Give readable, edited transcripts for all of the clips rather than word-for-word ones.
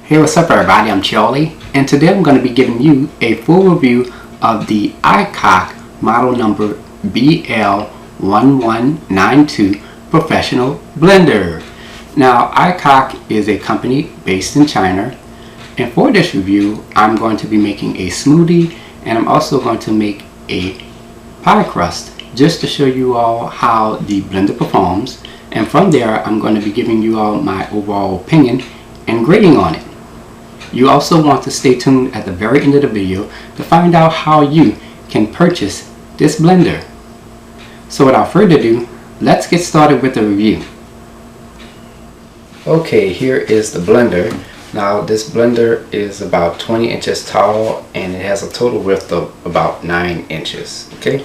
Hey, what's up everybody, I'm Charlie, and today I'm going to be giving you a full review of the Aicok model number BL1192 professional blender. Now, Aicok is a company based in China, and for this review I'm going to be making a smoothie, and I'm also going to make a pie crust just to show you all how the blender performs, and from there I'm going to be giving you all my overall opinion and grading on it. You also want to stay tuned at the very end of the video to find out how you can purchase this blender. So without further ado, let's get started with the review. Okay, here is the blender. Now this blender is about 20 inches tall and it has a total width of about 9 inches. Okay,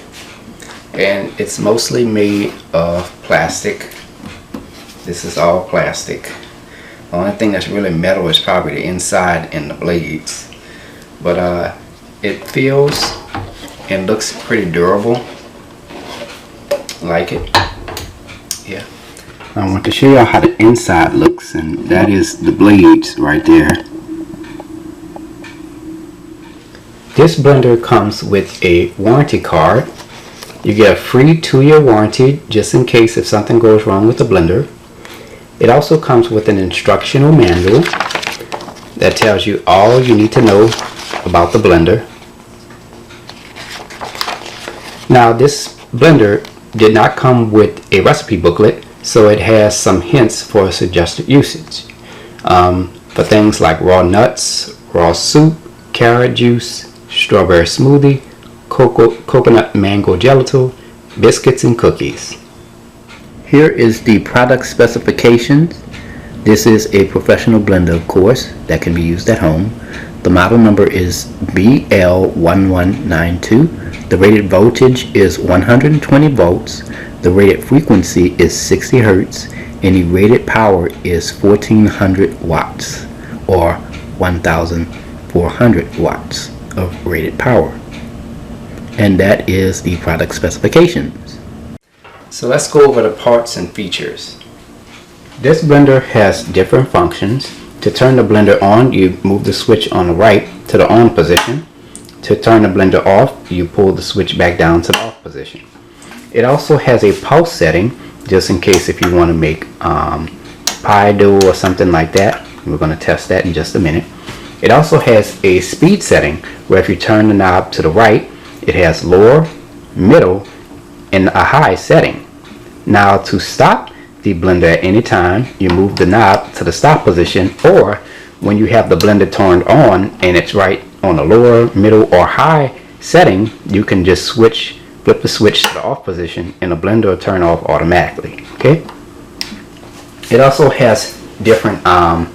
and it's mostly made of plastic. This is all plastic. The only thing that's really metal is probably the inside and the blades, but it feels and looks pretty durable. Like it. Yeah. I want to show you how the inside looks, and that is the blades right there. This blender comes with a warranty card. You get a free 2-year warranty just in case if something goes wrong with the blender. It also comes with an instructional manual that tells you all you need to know about the blender. Now this blender did not come with a recipe booklet, so it has some hints for suggested usage for things like raw nuts, raw soup, carrot juice, strawberry smoothie, coconut mango gelato, biscuits and cookies. Here is the product specifications. This is a professional blender, of course, that can be used at home. The model number is BL1192. The rated voltage is 120 volts. The rated frequency is 60 hertz. And the rated power is 1400 watts or 1400 watts of rated power. And that is the product specifications. So let's go over the parts and features. This blender has different functions. To turn the blender on, you move the switch on the right to the on position. To turn the blender off, you pull the switch back down to the off position. It also has a pulse setting, just in case if you want to make pie dough or something like that. We're going to test that in just a minute. It also has a speed setting, where if you turn the knob to the right, it has lower, middle, and a high setting. Now to stop the blender at any time, you move the knob to the stop position, or when you have the blender turned on and it's right on the lower, middle, or high setting, you can just flip the switch to the off position and the blender will turn off automatically. Okay. It also has different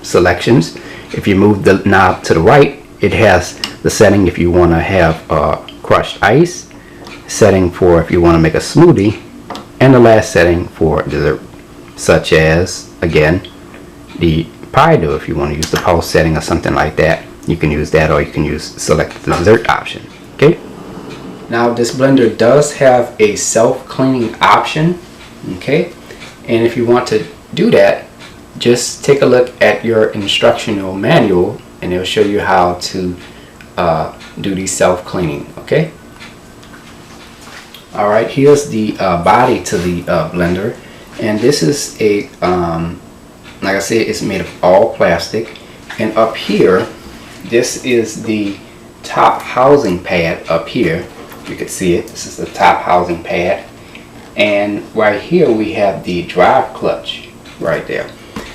selections. If you move the knob to the right, it has the setting if you want to have crushed ice, setting for if you want to make a smoothie, and the last setting for dessert, such as, again, the pie dough. If you want to use the pulse setting or something like that, you can use that, or you can select the dessert option. Okay. Now this blender does have a self-cleaning option. Okay, and if you want to do that, just take a look at your instructional manual and it'll show you how to do the self-cleaning. Okay. Alright, here's the body to the blender, and this is a like I said, it's made of all plastic, and up here, this is the top housing pad. Up here you can see it, this is the top housing pad, and right here we have the drive clutch right there.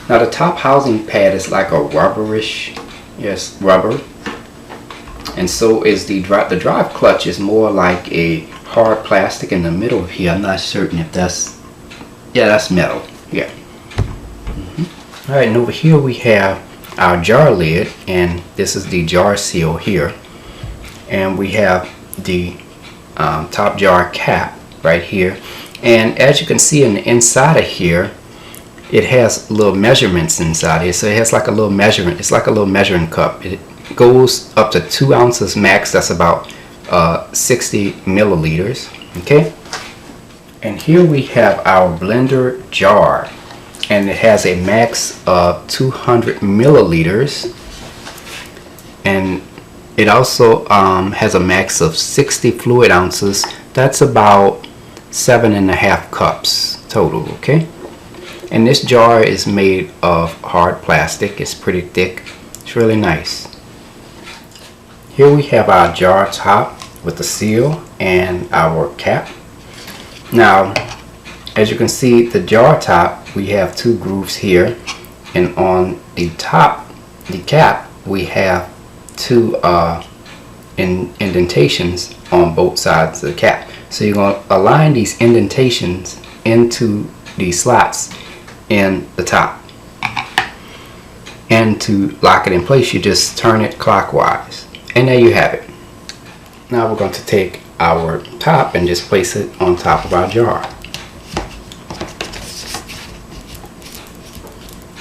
Now the top housing pad is like a rubberish, yes, rubber, and so is the drive clutch is more like a hard plastic in the middle of here. I'm not certain if that's, yeah, that's metal. Yeah. Alright, and over here we have our jar lid, and this is the jar seal here, and we have the top jar cap right here, and as you can see in the inside of here, it has little measurements inside here. So it has like a little measurement, it's like a little measuring cup. It goes up to 2 ounces max. That's about 60 milliliters. Okay, and here we have our blender jar, and it has a max of 200 milliliters. and it also has a max of 60 fluid ounces. That's about 7.5 cups total. Okay, and this jar is made of hard plastic. It's pretty thick. It's really nice. Here we have our jar top with the seal and our cap. Now, as you can see, the jar top, we have 2 grooves here, and on the top, the cap, we have 2 indentations on both sides of the cap. So you're going to align these indentations into these slots in the top. And to lock it in place, you just turn it clockwise. And there you have it. Now we're going to take our top and just place it on top of our jar.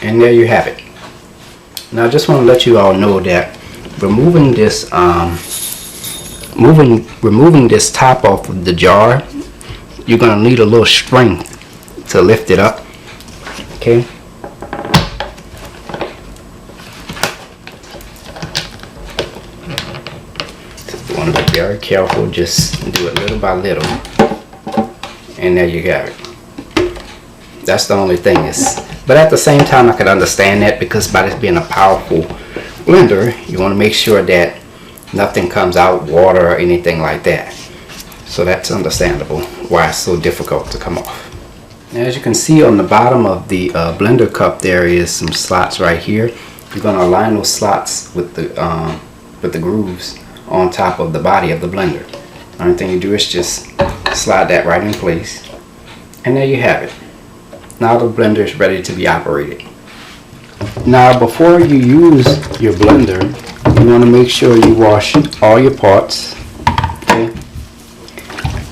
And there you have it. Now I just want to let you all know that removing this removing this top off of the jar, you're going to need a little strength to lift it up. Okay. You want to be very careful. Just do it little by little, and there you got it. That's the only thing is. But at the same time, I could understand that, because by this being a powerful blender, you want to make sure that nothing comes out, water or anything like that. So that's understandable why it's so difficult to come off. Now, as you can see on the bottom of the blender cup, there is some slots right here. You're going to align those slots with the grooves on top of the body of the blender. The only thing you do is just slide that right in place, and there you have it. Now the blender is ready to be operated. Now before you use your blender, you want to make sure you wash all your parts. Okay.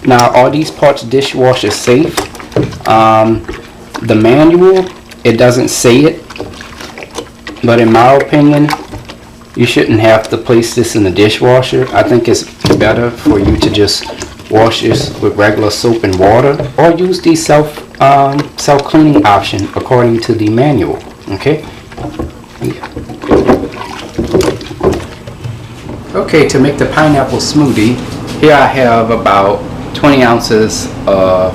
Now all these parts dishwasher safe. The manual, it doesn't say it, but in my opinion, you shouldn't have to place this in the dishwasher. I think it's better for you to just wash this with regular soap and water, or use the self-cleaning option according to the manual. Okay. Okay, to make the pineapple smoothie, here I have about 20 ounces of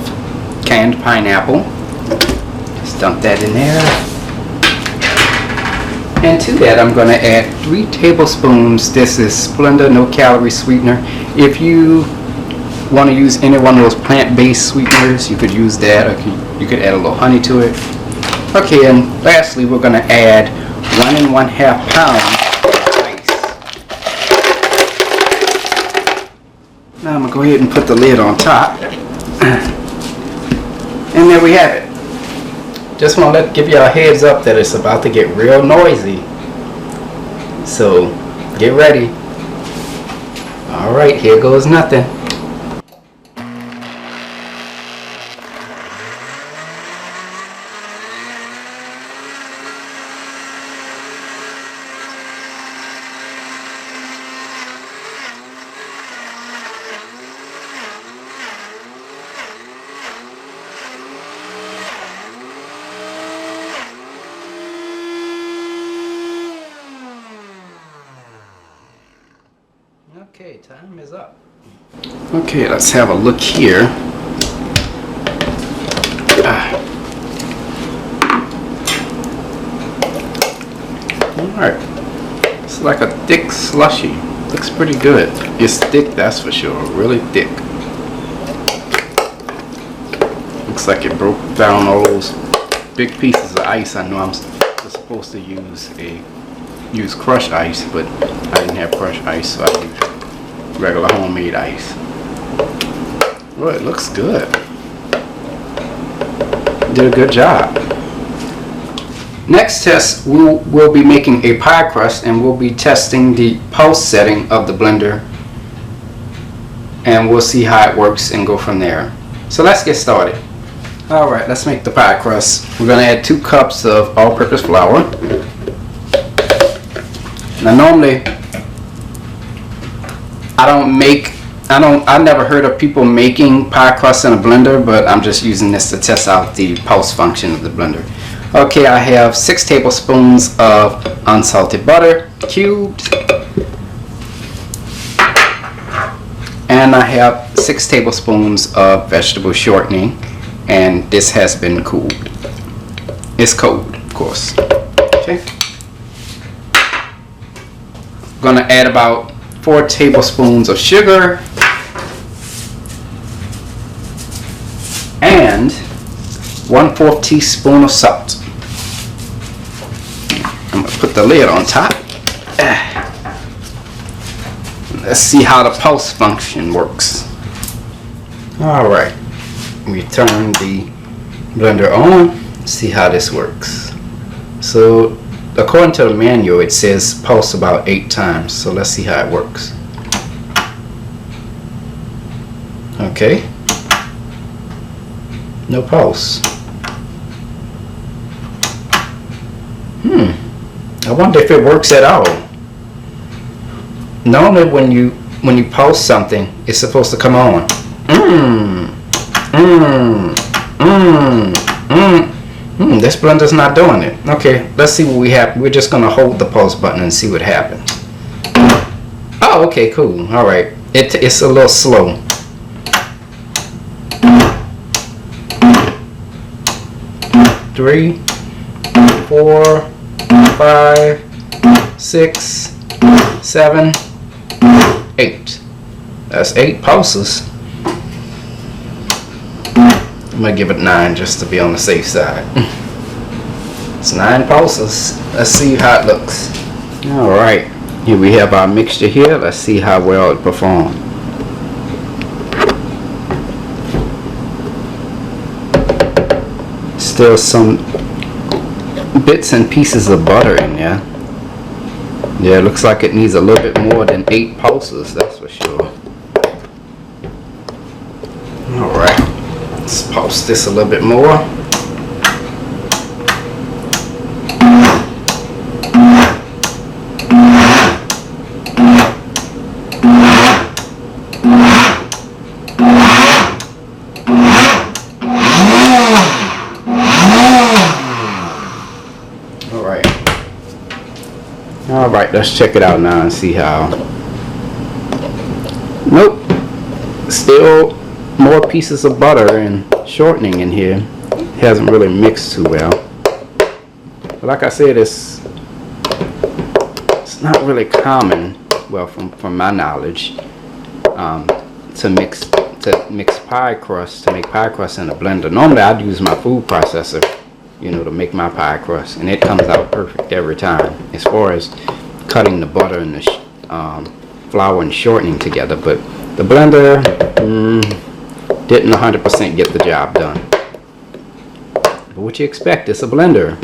canned pineapple. Just dump that in there. And to that, I'm going to add 3 tablespoons. This is Splenda no calorie sweetener. If you want to use any one of those plant-based sweeteners, you could use that, or you could add a little honey to it. Okay, and lastly, we're going to add 1 1/2 pounds of ice. Now I'm going to go ahead and put the lid on top. And there we have it. Just want to give you a heads up that it's about to get real noisy. So get ready. Alright, here goes nothing. Okay, time is up. Okay, let's have a look here. Alright, it's like a thick slushy. Looks pretty good. It's thick, that's for sure. Really thick. Looks like it broke down all those big pieces of ice. I know I'm supposed to use crushed ice, but I didn't have crushed ice, so I used regular homemade ice. Well, it looks good. Did a good job. Next test, we'll be making a pie crust, and we'll be testing the pulse setting of the blender, and we'll see how it works and go from there. So let's get started. Alright, let's make the pie crust. We're going to add 2 cups of all-purpose flour. Now normally, I never heard of people making pie crust in a blender, but I'm just using this to test out the pulse function of the blender. Okay, I have 6 tablespoons of unsalted butter, cubed. And I have 6 tablespoons of vegetable shortening, and this has been cooled. It's cold, of course. Okay. I'm gonna add about 4 tablespoons of sugar and 1/4 teaspoon of salt. I'm gonna put the lid on top. Let's see how the pulse function works. Alright, we turn the blender on, see how this works. So according to the manual it says pulse about 8 times, so let's see how it works. Okay, no pulse. I wonder if it works at all. Normally when you pulse something, it's supposed to come on. This blender's not doing it. Okay, let's see what we have. We're just gonna hold the pulse button and see what happens. Oh, okay, cool. All right, it's a little slow. Three, 4, 5, 6, 7, 8. That's 8 pulses. I'm gonna give it 9 just to be on the safe side. It's 9 pulses. Let's see how it looks. Alright, here we have our mixture here. Let's see how well it performs. Still some bits and pieces of butter in there. Yeah, it looks like it needs a little bit more than 8 pulses, that's for sure. Alright, let's pulse this a little bit more. Alright, let's check it out now and see how. Nope. Still more pieces of butter and shortening in here. It hasn't really mixed too well. But like I said, it's not really common, well, from my knowledge, to mix pie crust, to make pie crust in a blender. Normally I'd use my food processor, you know, to make my pie crust, and it comes out perfect every time as far as cutting the butter and the flour and shortening together. But the blender didn't 100% get the job done. But what you expect, it's a blender.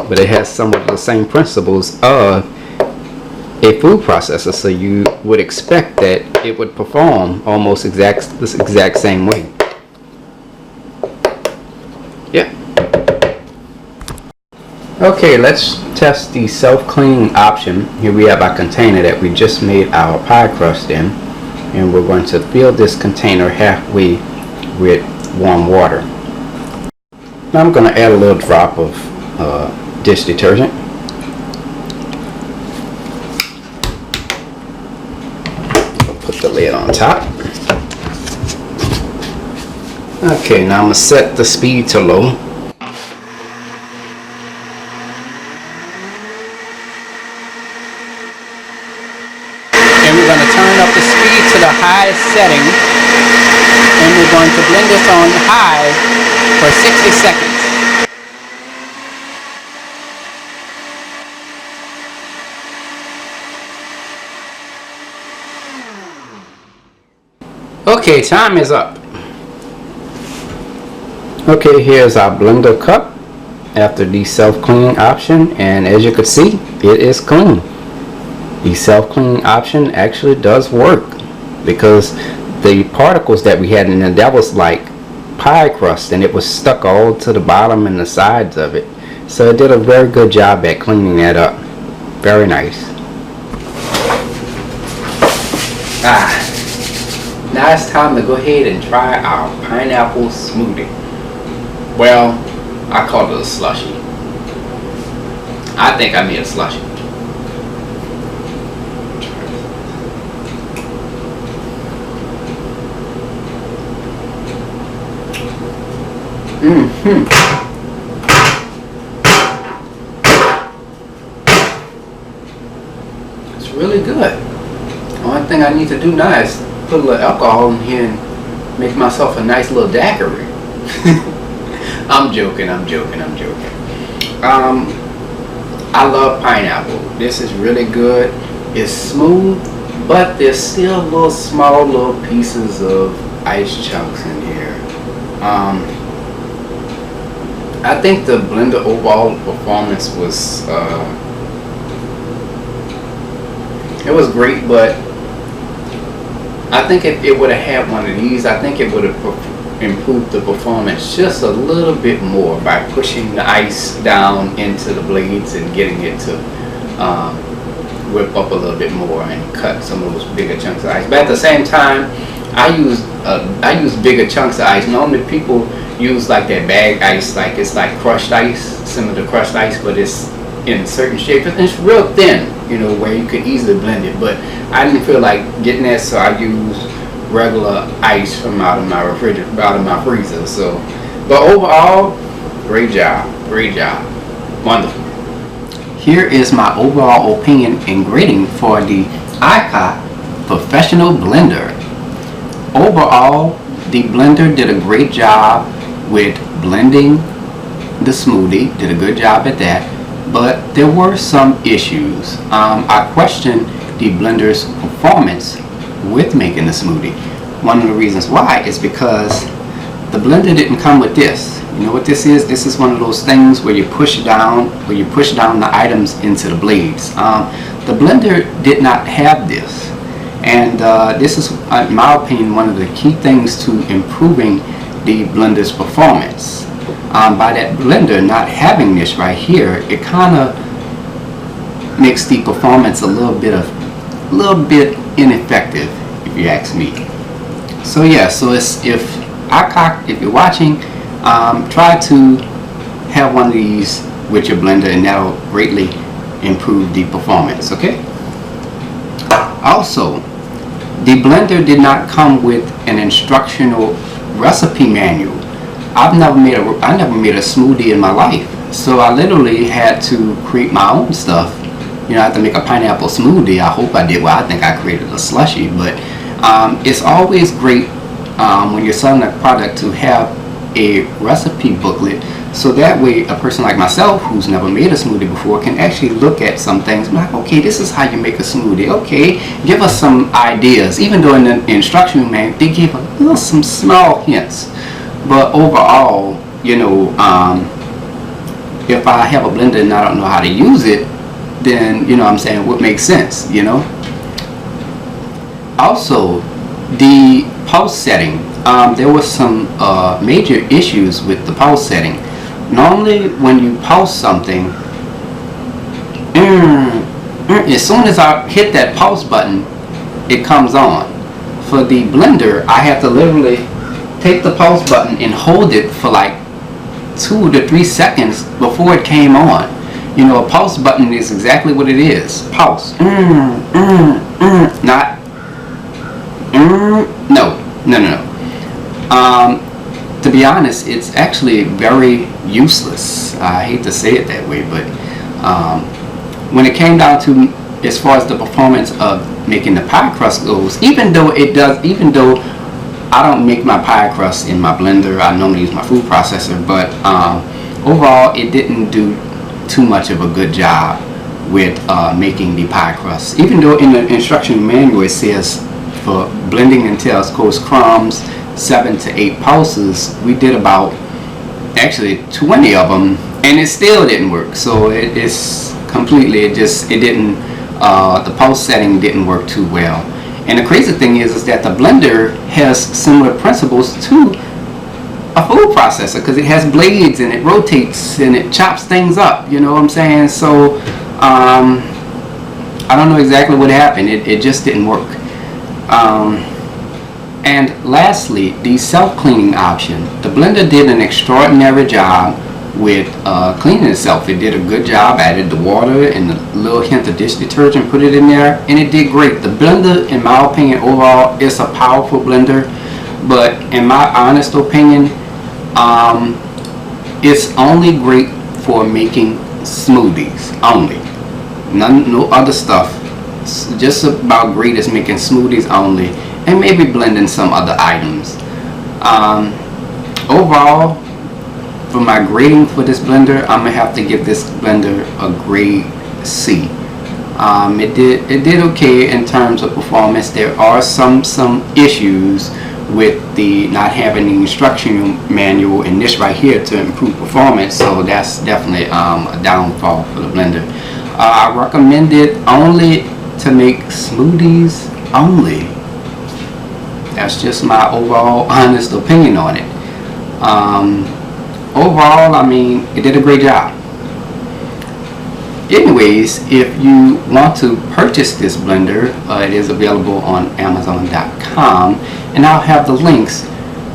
But it has some of the same principles of a food processor, so you would expect that it would perform almost this exact same way. Yeah. Okay, let's test the self-cleaning option. Here we have our container that we just made our pie crust in, and we're going to fill this container halfway with warm water. Now I'm going to add a little drop of dish detergent. Put the lid on top. Okay, now I'm going to set the speed to low. And we're going to turn up the speed to the highest setting. And we're going to blend this on high for 60 seconds. Okay, time is up. Okay, here's our blender cup after the self-cleaning option, and as you can see, it is clean. The self-cleaning option actually does work, because the particles that we had in there, that was like pie crust, and it was stuck all to the bottom and the sides of it. So it did a very good job at cleaning that up. Very nice. Now it's time to go ahead and try our pineapple smoothie. Well, I call it a slushie. I think I made a slushie. It's really good. The only thing I need to do now is put a little alcohol in here and make myself a nice little daiquiri. I'm joking. I love pineapple. This is really good. It's smooth, but there's still little small little pieces of ice chunks in here. I think the blender overall performance was it was great, but I think if it would have had one of these, I think it would have improved the performance just a little bit more by pushing the ice down into the blades and getting it to whip up a little bit more and cut some of those bigger chunks of ice. But at the same time, I use bigger chunks of ice. Normally people use like that bag ice, like it's like crushed ice, similar to crushed ice, but it's in certain shapes and it's real thin, you know, where you could easily blend it. But I didn't feel like getting that, so I used regular ice from out of my refrigerator, out of my freezer. So, but overall, great job, wonderful. Here is my overall opinion and grading for the Aicok Professional Blender. Overall, the blender did a great job with blending the smoothie, did a good job at that, but there were some issues. I questioned the blender's performance with making the smoothie. One of the reasons why is because the blender didn't come with this. You know what this is? This is one of those things where you push down the items into the blades. The blender did not have this, and this is, in my opinion, one of the key things to improving the blender's performance. By that blender not having this right here, it kind of makes the performance a little bit ineffective, if you ask me. So yeah, so if you're watching, try to have one of these with your blender, and that'll greatly improve the performance. Okay. Also, the blender did not come with an instructional recipe manual. I never made a smoothie in my life, so I literally had to create my own stuff. You know, I had to make a pineapple smoothie. I hope I did well. I think I created a slushie, but it's always great when you're selling a product to have a recipe booklet, so that way a person like myself who's never made a smoothie before can actually look at some things and be like, okay, this is how you make a smoothie. Okay, give us some ideas. Even though in the instruction manual they gave some small hints, but overall, you know, if I have a blender and I don't know how to use it, then, you know what I'm saying, what makes sense, you know. Also, the pulse setting, there was some major issues with the pulse setting. Normally when you pulse something, as soon as I hit that pulse button, it comes on. For the blender, I have to literally take the pulse button and hold it for like 2 to 3 seconds before it came on. You know, a pulse button is exactly what it is. Pulse. Not no. To be honest, it's actually very useless. I hate to say it that way, but when it came down to as far as the performance of making the pie crust goes, even though I don't make my pie crust in my blender, I normally use my food processor, but overall it didn't do too much of a good job with making the pie crust. Even though in the instruction manual it says for blending until it goes crumbs 7 to 8 pulses, we did about actually 20 of them and it still didn't work. So it didn't the pulse setting didn't work too well. And the crazy thing is that the blender has similar principles to a food processor, because it has blades and it rotates and it chops things up, you know what I'm saying? So I don't know exactly what happened. It just didn't work. And lastly, the self-cleaning option. The blender did an extraordinary job with cleaning itself. It did a good job. Added the water and a little hint of dish detergent, put it in there, and it did great. The blender, in my opinion, overall, is a powerful blender, but in my honest opinion, It's only great for making smoothies only. No other stuff. It's just about great as making smoothies only, and maybe blending some other items. Overall, for my grading for this blender, I'm gonna have to give this blender a grade C. It did okay in terms of performance. There are some issues with the not having the instruction manual in this right here to improve performance, so that's definitely a downfall for the blender. I recommend it only to make smoothies only. That's just my overall honest opinion on it. Overall, I mean, it did a great job. Anyways, if you want to purchase this blender, it is available on Amazon.com, and I'll have the links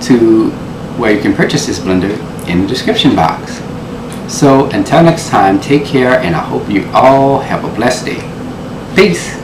to where you can purchase this blender in the description box. So until next time, take care, and I hope you all have a blessed day. Peace.